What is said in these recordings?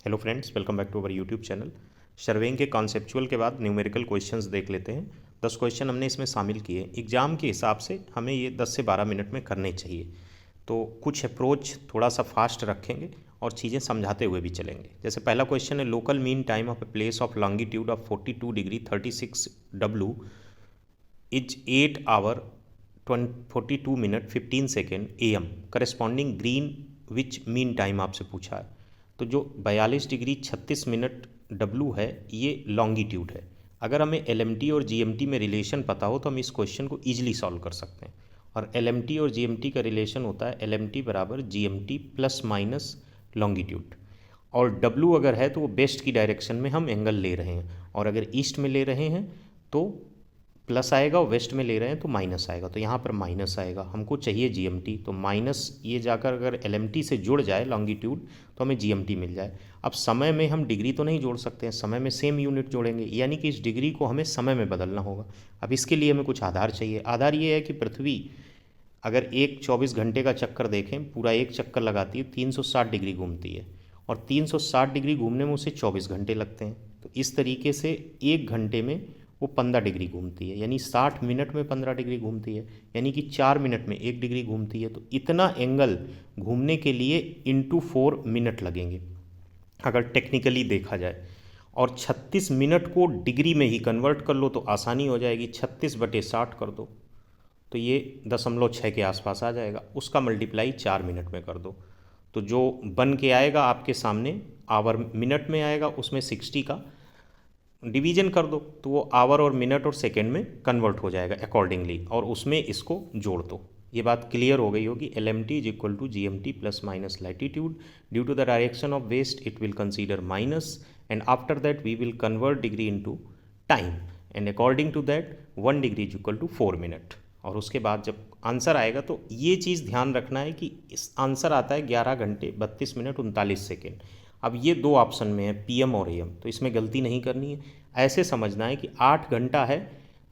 Hello friends, welcome back to our YouTube channel. Surveying के conceptual के बाद numerical questions देख लेते हैं। 10 क्वेश्चन हमने इसमें शामिल किए। एग्जाम के हिसाब से हमें ये 10 से 12 मिनट में करने चाहिए। तो कुछ अप्रोच थोड़ा सा फास्ट रखेंगे और चीज़ें समझाते हुए भी चलेंगे। जैसे पहला क्वेश्चन है, local mean time of a place of longitude of 42 degree 36 W is 8 hour 42 minute 15 second AM corresponding Greenwich mean time आपसे पूछा है। तो जो 42 डिग्री 36 मिनट W है, ये लॉन्गिट्यूड है। अगर हमें LMT और GMT में रिलेशन पता हो तो हम इस क्वेश्चन को ईजिली सॉल्व कर सकते हैं। और LMT और GMT का रिलेशन होता है LMT बराबर GMT प्लस माइनस लॉन्गिट्यूड। और W अगर है तो वो वेस्ट की डायरेक्शन में हम एंगल ले रहे हैं, और अगर ईस्ट में ले रहे हैं तो प्लस आएगा, और वेस्ट में ले रहे हैं तो माइनस आएगा। तो यहाँ पर माइनस आएगा, हमको चाहिए GMT। तो माइनस ये जाकर अगर LMT से जुड़ जाए लॉन्गिट्यूड तो हमें GMT मिल जाए। अब समय में हम डिग्री तो नहीं जोड़ सकते हैं, समय में सेम यूनिट जोड़ेंगे, यानी कि इस डिग्री को हमें समय में बदलना होगा। अब इसके लिए हमें कुछ आधार चाहिए। आधार ये है कि पृथ्वी अगर एक 24 घंटे का चक्कर देखें, पूरा एक चक्कर लगाती है 360 डिग्री घूमती है, और 360 डिग्री घूमने में उसे 24 घंटे लगते हैं। तो इस तरीके से एक घंटे में वो 15 डिग्री घूमती है, यानी 60 मिनट में 15 डिग्री घूमती है, यानी कि 4 मिनट में 1 डिग्री घूमती है। तो इतना एंगल घूमने के लिए इंटू 4 मिनट लगेंगे अगर टेक्निकली देखा जाए। और 36 मिनट को डिग्री में ही कन्वर्ट कर लो तो आसानी हो जाएगी। 36/60 कर दो तो ये 0.6 के आसपास आ जाएगा। उसका मल्टीप्लाई 4 मिनट में कर दो तो जो बन के आएगा आपके सामने आवर मिनट में आएगा, उसमें 60 का डिवीजन कर दो तो वो आवर और मिनट और सेकेंड में कन्वर्ट हो जाएगा अकॉर्डिंगली, और उसमें इसको जोड़ दो। ये बात क्लियर हो गई होगी। LMT is equal to GMT plus minus latitude. Due to the direction of west it will consider minus, and after that we will convert degree into time, and according to that 1 degree is equal to 4 minute. और उसके बाद जब answer आएगा तो ये चीज़ ध्यान रखना है कि इस आंसर आता है 11 घंटे 32 मिनट 39 सेकेंड। अब ये दो ऑप्शन में है PM और AM, तो इसमें गलती नहीं करनी है। ऐसे समझना है कि 8 घंटा है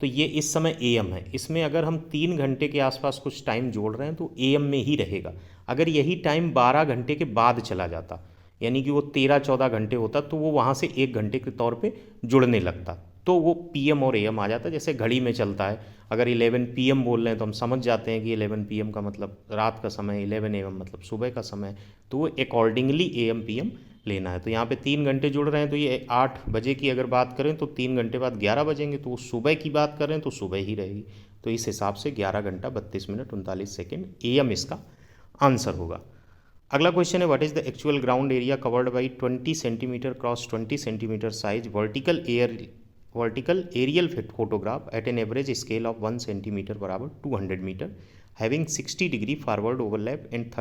तो ये इस समय AM है। इसमें अगर हम 3 घंटे के आसपास कुछ टाइम जोड़ रहे हैं तो AM में ही रहेगा। अगर यही टाइम 12 घंटे के बाद चला जाता, यानी कि वो 13-14 घंटे होता, तो वो वहाँ से 1 घंटे के तौर पे जुड़ने लगता, तो वो PM और AM आ जाता। जैसे घड़ी में चलता है, अगर 11 PM बोल रहे हैं तो हम समझ जाते हैं कि 11 PM का मतलब रात का समय, 11 AM मतलब सुबह का समय, तो वो अकॉर्डिंगली AM PM लेना है। तो यहाँ पे 3 घंटे जुड़ रहे हैं तो ये 8 बजे की अगर बात करें तो 3 घंटे बाद 11 बजेंगे, तो वो सुबह की बात करें तो सुबह ही रहेगी। तो इस हिसाब से 11 घंटा 32 मिनट 39 सेकेंड AM इसका आंसर होगा। अगला क्वेश्चन है, what is the actual ground area covered by 20 centimetre cross 20 centimetre size vertical aerial photograph at an average scale of 1 centimetre बराबर 200 metre, having 60 degree forward overlap and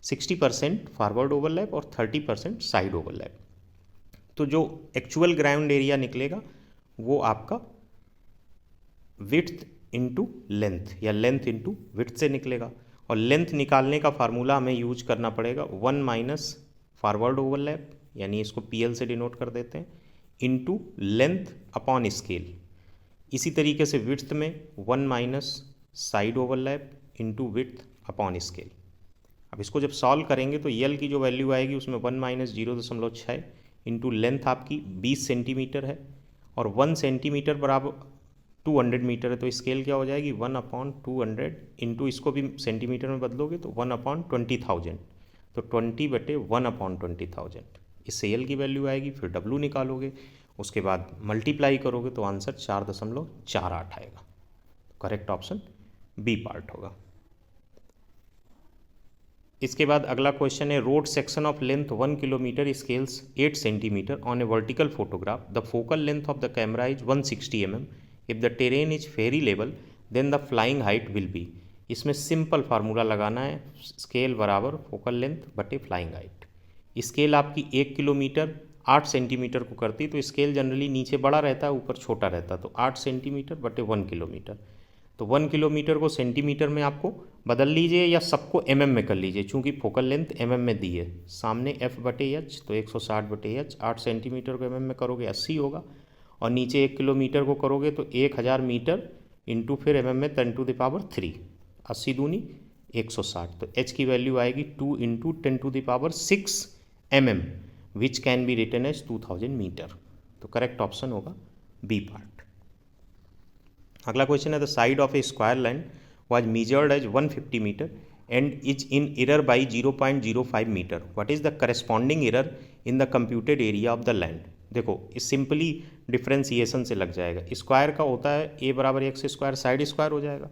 60% forward overlap और 30% side overlap. तो जो actual ground area निकलेगा वो आपका width into length या length into width से निकलेगा। और लेंथ निकालने का फार्मूला हमें यूज करना पड़ेगा 1 माइनस फॉरवर्ड ओवरलैप, यानी इसको PL से डिनोट कर देते हैं, इंटू लेंथ अपॉन स्केल। इसी तरीके से विड्थ में 1 minus side overlap into width upon scale. अब इसको जब सॉल्व करेंगे तो यल की जो वैल्यू आएगी उसमें 1 माइनस 0.6 इंटू लेंथ आपकी 20 सेंटीमीटर है, और 1 सेंटीमीटर बराबर 200 मीटर है, तो स्केल क्या हो जाएगी 1/200 इंटू, इसको भी सेंटीमीटर में बदलोगे तो 1/20,000, तो 20/1/20,000 इससे यल की वैल्यू आएगी। फिर W निकालोगे, उसके बाद मल्टीप्लाई करोगे तो आंसर 4.48 आएगा। करेक्ट ऑप्शन B पार्ट होगा। इसके बाद अगला क्वेश्चन है, road section of length 1 kilometre scales 8 centimetre on a vertical photograph, the focal length of the camera is 160 mm, if the terrain is fairly level then the flying height will be. इसमें simple formula लगाना है, scale बराबर focal length बटे flying height. Scale आपकी 1 kilometre 8 centimetre को करती, तो scale generally नीचे बड़ा रहता है ऊपर छोटा रहता है, तो 8 सेंटीमीटर बटे 1 किलोमीटर। तो 1 किलोमीटर को सेंटीमीटर में आपको बदल लीजिए या सबको MM में कर लीजिए, चूंकि फोकल लेंथ MM में दी है, सामने F/H तो 160/H, 8 सेंटीमीटर को MM में करोगे 80 होगा, और नीचे 1 किलोमीटर को करोगे तो 1000 मीटर इंटू फिर MM में 10⁻3, 80 दूनी 160, तो H की वैल्यू आएगी 2 × 10⁶ mm which can be written as 2000 metre. तो करेक्ट ऑप्शन होगा बी पार्ट। अगला क्वेश्चन है the side of a square land was measured as 150 metre and is in error by 0.05 metre, what is the corresponding error in the computed area of the land. देखो इस simply differentiation से लग जाएगा। Square का होता है ए बराबर x square, side square हो जाएगा,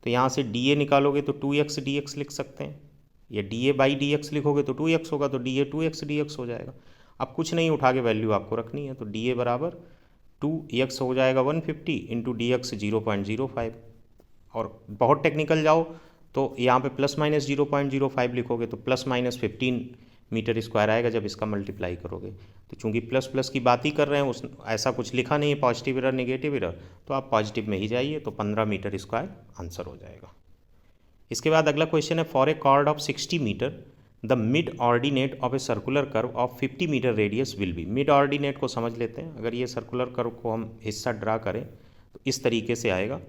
तो यहाँ से डी ए निकालोगे तो 2x dx लिख सकते हैं, या D A by D x लिखोगे तो 2x होगा, तो डी ए 2x dx हो जाएगा। अब कुछ नहीं, उठा के वैल्यू आपको रखनी है, तो डी ए बराबर 2x हो जाएगा 150 इंटू डी एक्स 0.05, और बहुत टेक्निकल जाओ तो यहाँ पे प्लस माइनस 0.05 लिखोगे तो प्लस माइनस 15 मीटर स्क्वायर आएगा जब इसका मल्टीप्लाई करोगे। तो चूंकि प्लस प्लस की बात ही कर रहे हैं, उस ऐसा कुछ लिखा नहीं है पॉजिटिव एरर नेगेटिव एरर, तो आप पॉजिटिव में ही जाइए, तो 15 मीटर स्क्वायर आंसर हो जाएगा। इसके बाद अगला क्वेश्चन है for a chord of 60 metre the mid ordinate of a circular curve of 50 metre radius will be. Mid ordinate को समझ लेते हैं। अगर ये सर्कुलर कर्व को हम हिस्सा ड्रा करें तो इस तरीके से आएगा,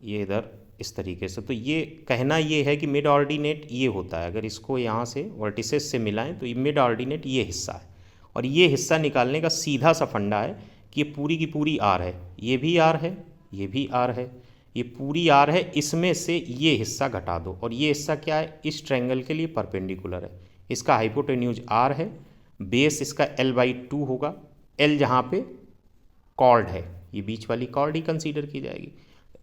ये इधर इस तरीके से। तो ये कहना ये है कि मिड ऑर्डिनेट ये होता है, अगर इसको यहाँ से वर्टिसेस से मिलाएं तो ये मिड ऑर्डिनेट ये हिस्सा है, और ये हिस्सा निकालने का सीधा सा फंडा है कि ये पूरी की पूरी आर है, ये भी आर है, ये भी आर है, ये पूरी आर है, इसमें से ये हिस्सा घटा दो, और ये हिस्सा क्या है, इस ट्रायंगल के लिए परपेंडिकुलर है। इसका हाइपोटेन्यूज आर है, बेस इसका L/2 होगा, L जहाँ पे कॉर्ड है, ये बीच वाली कॉर्ड ही कंसीडर की जाएगी।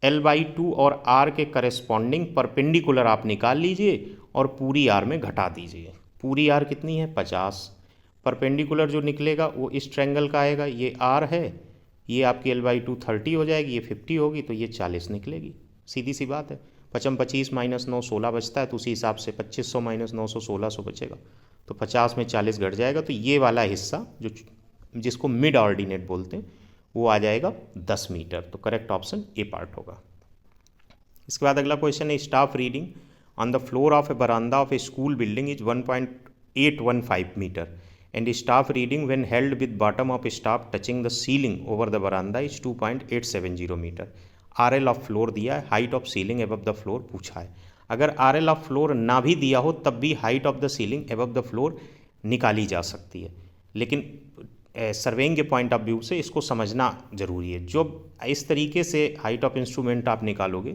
L/2 और R के करस्पॉन्डिंग परपेंडिकुलर आप निकाल लीजिए और पूरी R में घटा दीजिए। पूरी R कितनी है 50, परपेंडिकुलर जो निकलेगा वो इस ट्रायंगल का आएगा, ये R है, ये आपकी L/2 30 हो जाएगी, ये 50 होगी, तो ये 40 निकलेगी। सीधी सी बात है, 25 माइनस 9 16 बचता है, तो उसी हिसाब से 2500 माइनस 900 1600 बचेगा, तो 50 में 40 घट जाएगा, तो ये वाला हिस्सा जो जिसको मिड ऑर्डिनेट बोलते हैं वो आ जाएगा 10 मीटर। तो करेक्ट ऑप्शन ए पार्ट होगा। इसके बाद अगला क्वेश्चन है staff reading on the floor of a बरामदा of a school building is 1.815 metre and staff reading when held with bottom of staff touching the ceiling over the बरामदा is 2.870 metre. RL of floor दिया है, height of ceiling above the floor पूछा है। अगर RL of floor ना भी दिया हो तब भी height of the ceiling above the floor निकाली जा सकती है, लेकिन सर्वेइंग के पॉइंट ऑफ व्यू से इसको समझना जरूरी है। जो इस तरीके से हाइट ऑफ इंस्ट्रूमेंट आप निकालोगे,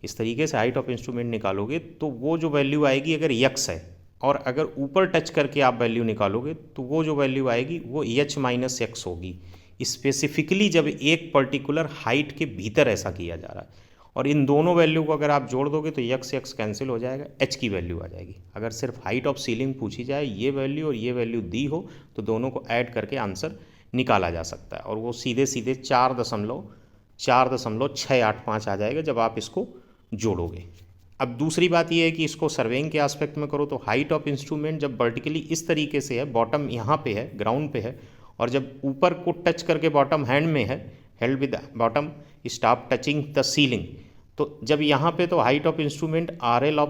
इस तरीके से हाइट ऑफ इंस्ट्रूमेंट निकालोगे, तो वो जो वैल्यू आएगी अगर यक्स है, और अगर ऊपर टच करके आप वैल्यू निकालोगे तो वो जो वैल्यू आएगी वो H माइनस एक्स होगी, स्पेसिफिकली जब एक पर्टिकुलर हाइट के भीतर ऐसा किया जा रहा है। और इन दोनों वैल्यू को अगर आप जोड़ दोगे तो यक्स यक्स कैंसिल हो जाएगा, H की वैल्यू आ जाएगी। अगर सिर्फ हाइट ऑफ सीलिंग पूछी जाए, ये वैल्यू और ये वैल्यू दी हो, तो दोनों को ऐड करके आंसर निकाला जा सकता है, और वो सीधे सीधे 4.685 आ जाएगा जब आप इसको जोड़ोगे। अब दूसरी बात ये है कि इसको सर्वेइंग के एस्पेक्ट में करो तो हाइट ऑफ इंस्ट्रूमेंट जब वर्टिकली इस तरीके से है, बॉटम यहाँ पे है, ग्राउंड पे है, और जब ऊपर को टच करके बॉटम हैंड में है, held with bottom staff touching the ceiling, तो जब यहाँ पे तो height of instrument RL of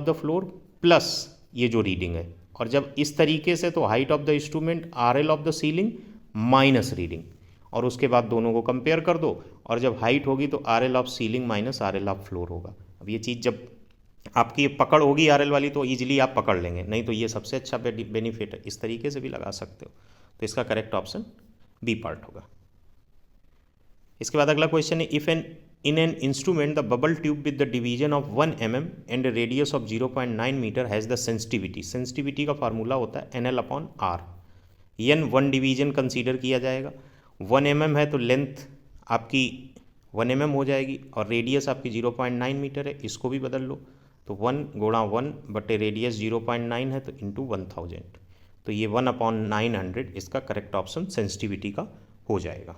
the floor plus ये जो रीडिंग है, और जब इस तरीके से तो height of the instrument RL of the ceiling minus reading, और उसके बाद दोनों को कंपेयर कर दो, और जब हाइट होगी तो RL of ceiling minus RL of floor होगा। अब ये चीज़ जब आपकी पकड़ होगी RL वाली तो ईजिली आप पकड़ लेंगे, नहीं तो ये सबसे अच्छा बेनिफिट है, इस तरीके से भी लगा सकते हो। तो इसका करेक्ट ऑप्शन बी पार्ट होगा। इसके बाद अगला क्वेश्चन है if in an instrument the bubble tube with the division of 1 mm and a radius of 0.9 meter has the sensitivity का फार्मूला होता है NL/R। n 1 डिवीजन कंसीडर किया जाएगा, 1 mm है तो लेंथ आपकी 1 mm हो जाएगी, और रेडियस आपकी 0.9 मीटर है, इसको भी बदल लो, तो 1 गुणा 1 बटे रेडियस 0.9 है तो इंटू 1000, तो ये 1/900 इसका करेक्ट ऑप्शन सेंसिटिविटी का हो जाएगा।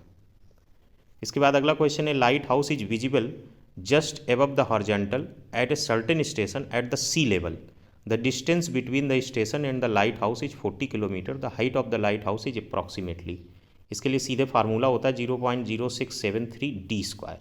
इसके बाद अगला क्वेश्चन है lighthouse is visible just above the horizontal at a certain station at the sea level, the distance between the station and the lighthouse is 40 kilometre, the height of the lighthouse is approximately. इसके लिए सीधे formula होता है 0.0673 d²।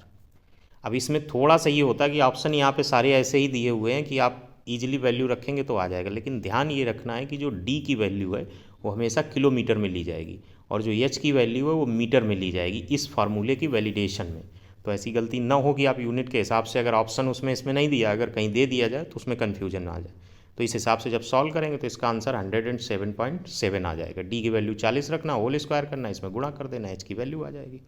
अब इसमें थोड़ा सा ये होता है कि ऑप्शन यहाँ पे सारे ऐसे ही दिए हुए हैं कि आप इजीली वैल्यू रखेंगे तो आ जाएगा, लेकिन ध्यान ये रखना है कि जो d की वैल्यू है वो हमेशा किलोमीटर में ली जाएगी, और जो H की वैल्यू है वो मीटर में ली जाएगी इस फार्मूले की वैलिडेशन में। तो ऐसी गलती ना हो कि आप यूनिट के हिसाब से, अगर ऑप्शन उसमें इसमें नहीं दिया, अगर कहीं दे दिया जाए तो उसमें कन्फ्यूजन ना आ जाए। तो इस हिसाब से जब सॉल्व करेंगे तो इसका आंसर 107.7 आ जाएगा। डी की वैल्यू 40 रखना, होल स्क्वायर करना, इसमें गुणा कर देना, एच की वैल्यू आ जाएगी।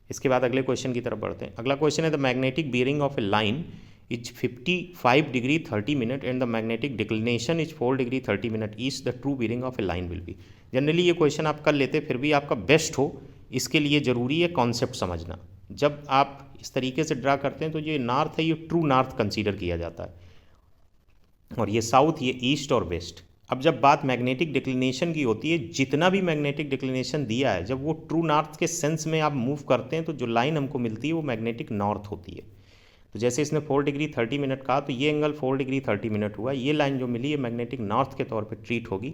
इसके बाद अगले क्वेश्चन की तरफ बढ़ते हैं। अगला क्वेश्चन है the magnetic bearing of A line is 55 degree 30 minute and the magnetic declination is 4 degree 30 minute each the true bearing of A line will be. Generally ये क्वेश्चन आप कर लेते, फिर भी आपका बेस्ट हो इसके लिए ज़रूरी है कॉन्सेप्ट समझना। जब आप इस तरीके से ड्रा करते हैं तो ये नॉर्थ है, ये ट्रू नॉर्थ कंसीडर किया जाता है, और ये साउथ, ये ईस्ट और वेस्ट। अब जब बात मैग्नेटिक डिक्लिनेशन की होती है, जितना भी मैग्नेटिक डिक्लिनेशन दिया है, जब वो ट्रू नॉर्थ के सेंस में आप मूव करते हैं तो जो लाइन हमको मिलती है वो मैग्नेटिक नॉर्थ होती है। तो जैसे इसने 4 डिग्री 30 मिनट कहा तो ये एंगल 4 डिग्री 30 मिनट हुआ, ये लाइन जो मिली है मैग्नेटिक नॉर्थ के तौर पे ट्रीट होगी।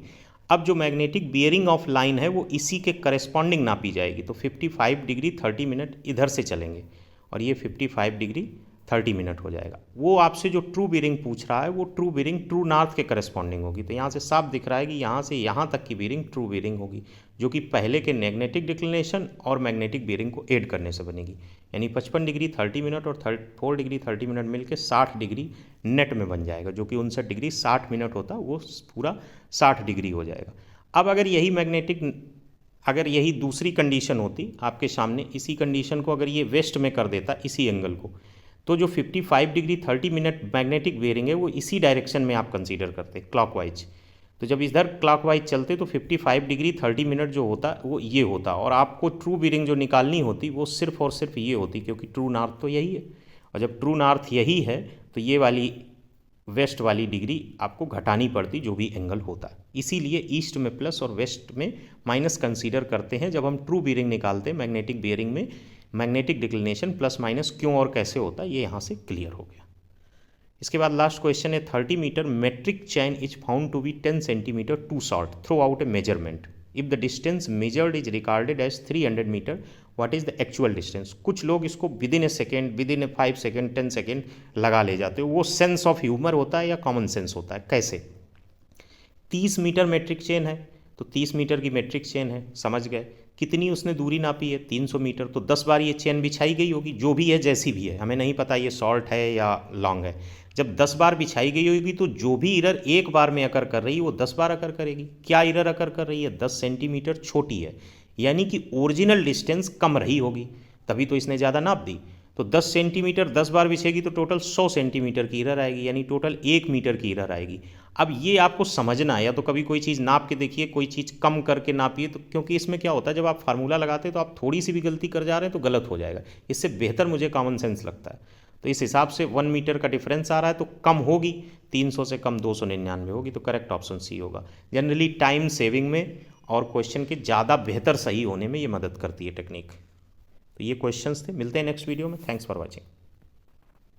अब जो मैग्नेटिक बियरिंग ऑफ लाइन है वो इसी के करस्पॉन्डिंग नापी जाएगी। तो 55 डिग्री 30 मिनट इधर से चलेंगे और ये 55 डिग्री 30 मिनट हो जाएगा। वो आपसे जो ट्रू बियरिंग पूछ रहा है वो ट्रू बियरिंग ट्रू नॉर्थ के करस्पॉन्डिंग होगी। तो यहाँ से साफ दिख रहा है कि यहाँ से यहाँ तक की बियरिंग ट्रू बियरिंग होगी, जो कि पहले के मैग्नेटिक डिक्लिनेशन और मैग्नेटिक बियरिंग को ऐड करने से बनेगी। यानी 55 डिग्री 30 मिनट और 4 डिग्री 30 मिनट मिलकर 60 डिग्री नेट में बन जाएगा, जो कि 59 डिग्री 60 मिनट होता है, वो पूरा 60 डिग्री हो जाएगा। अब अगर यही दूसरी कंडीशन होती आपके सामने, इसी कंडीशन को अगर ये वेस्ट में कर देता इसी एंगल को, तो जो 55 डिग्री 30 मिनट मैग्नेटिक बियरिंग है वो इसी डायरेक्शन में आप कंसीडर करते क्लॉकवाइज। तो जब इधर क्लॉकवाइज चलते तो 55 डिग्री 30 मिनट जो होता वो ये होता, और आपको ट्रू बियरिंग जो निकालनी होती वो सिर्फ और सिर्फ ये होती, क्योंकि ट्रू नॉर्थ तो यही है, और जब ट्रू नॉर्थ यही है तो ये वाली वेस्ट वाली डिग्री आपको घटानी पड़ती जो भी एंगल होता है। इसीलिए ईस्ट में प्लस और वेस्ट में माइनस कंसीडर करते हैं जब हम ट्रू बियरिंग निकालते हैं। मैग्नेटिक बियरिंग में मैग्नेटिक डिक्लिनेशन प्लस माइनस क्यों और कैसे होता है ये यहाँ से क्लियर हो गया। इसके बाद लास्ट क्वेश्चन है 30 metre metric chain is found to be 10 centimetre too short throughout a measurement if the distance measured is recorded as 300 metre what is the actual distance. कुछ लोग इसको within a second, within a 5 second, 10 second लगा ले जाते हो। वो sense of humour होता है या कॉमन सेंस होता है? कैसे? 30 मीटर मेट्रिक चेन है तो 30 मीटर की मेट्रिक चेन है, समझ गए। कितनी उसने दूरी नापी है? 300 मीटर। तो 10 बार ये चेन बिछाई गई होगी, जो भी है जैसी भी है, हमें नहीं पता ये शॉर्ट है या लॉन्ग है। जब 10 बार बिछाई गई होगी तो जो भी इरर एक बार में अकर कर रही है वो 10 बार अकर करेगी। क्या इरर अकर कर रही है? 10 सेंटीमीटर छोटी है, यानी कि ओरिजिनल डिस्टेंस कम रही होगी, तभी तो इसने ज़्यादा नाप दी। तो 10 सेंटीमीटर 10 बार बिछेगी तो टोटल 100 सेंटीमीटर की इरर आएगी, यानी टोटल 1 मीटर की इरर आएगी। अब ये आपको समझना है, या तो कभी कोई चीज़ नाप के देखिए, कोई चीज़ कम करके नापिए, तो क्योंकि इसमें क्या होता है जब आप फार्मूला लगाते हैं तो आप थोड़ी सी भी गलती कर जा रहे हैं तो गलत हो जाएगा। इससे बेहतर मुझे कॉमन सेंस लगता है। तो इस हिसाब से 1 मीटर का डिफरेंस आ रहा है तो कम होगी, 300 से कम 299 होगी, तो करेक्ट ऑप्शन सी होगा। जनरली टाइम सेविंग में और क्वेश्चन के ज़्यादा बेहतर सही होने में ये मदद करती है टेक्निक। तो ये क्वेश्चंस थे, मिलते हैं नेक्स्ट वीडियो में। Thanks for watching.